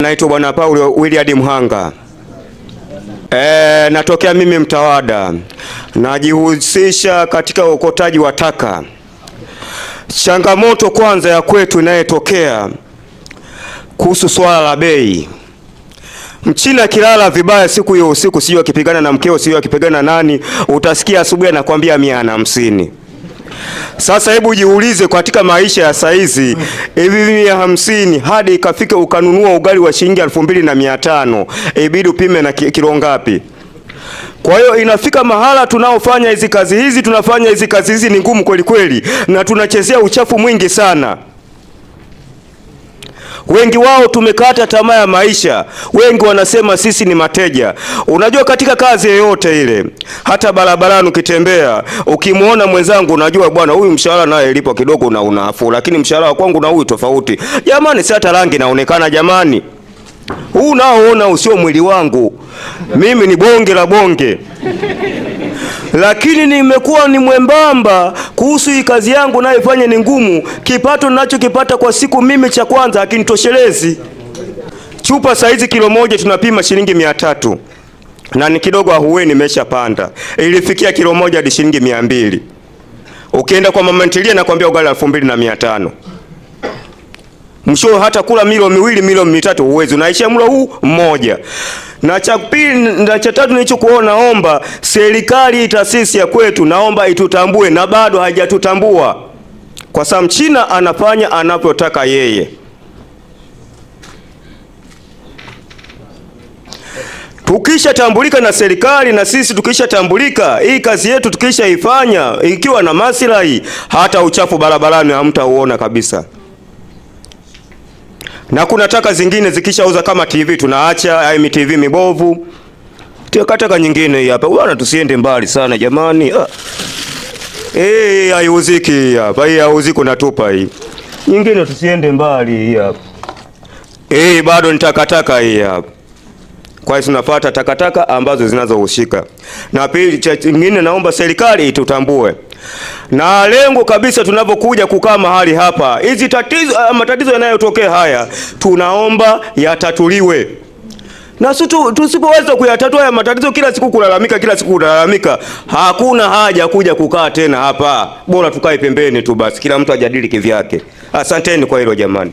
Naitwa Bwana Paulo William Mhanga. Natokea mimi Mtawada. Najihusisha katika ukotaji wa taka. Changamoto kwanza ya kwetu inayotokea kuhusu swala la bei. Mchina kilala vibaya siku hiyo usiku, sio akipigana na mkeo, sio akipigana nani, utasikia asubuhi anakuambia 150. Sasa hebu jiulize katika maisha ya saizi, hivi 150 hadi ikafika ukanunua ugali wa shilingi 2500, ibidi upime na kilo ngapi? Kwa hiyo inafika mahala tunafanya hizi kazi ni ngumu kweli kweli, na tunachezea uchafu mwingi sana. Wengi wao tumekata tamaa ya maisha. Wengi wanasema sisi ni mateja. Unajua katika kazi yoyote ile, hata barabarani ukitembea, ukimuona mwenzangu unajua bwana huyu mshahara naye ilipo kidogo na unafuu, lakini mshahara wa kwangu na huyu tofauti. Jamani, si hata rangi inaonekana jamani. Huu naoona usio mwili wangu. Mimi ni bonge la bonge. Lakini nimekuwa ni mwembamba kuhusu hii kazi yangu naifanya ni ngumu. Kipato ninachokipata kwa siku mimi cha kwanza hakinitoshelezi. Chupa saizi kilo moja tunapima shilingi 300. Na ni kidogo ahueni nimeshapanda. Ilifikia kilo moja hadi shilingi 200. Ukienda kwa mama ntilie nakwambia ugali 2500. Mwisho hata kula milo miwili milo mitatu uwezo, unaishia mlo huu mmoja. Na cha pili na cha tatu nilichokuona, naomba serikali taasisi ya kwetu naomba itutambue, na bado haijatutambua. Kwa sababu Mchina anafanya anapotaka yeye. Tukisha tambulika na serikali na sisi tukisha tambulika, hii kazi yetu tukisha ifanya ikiwa na maslahi, hata uchafu barabarani hamtauona kabisa. Na kuna taka zingine zikishauza kama TV tunaacha, ai TV mibovu. Taka nyingine hapa. Bwana tusiende mbali sana jamani. Haiuziki hapa. Hii hauziki natupa hii. Nyingine tusiende mbali hii hapa. Bado ni takataka hii hapa. Kwa hiyo tunafuata takataka ambazo zinazohusika. Na pili cha nyingine naomba serikali itutambue. Na lengo kabisa tunapokuja kukaa mahali hapa, hizi matatizo yanayotokea haya tunaomba yatatuliwe. Na tusipoweza kuyatatua haya matatizo, kila siku kulalamika, hakuna haja kuja kukaa tena hapa. Bora tukae pembeni tu basi, kila mtu ajadili kivyake. Asanteni kwa hilo jamani.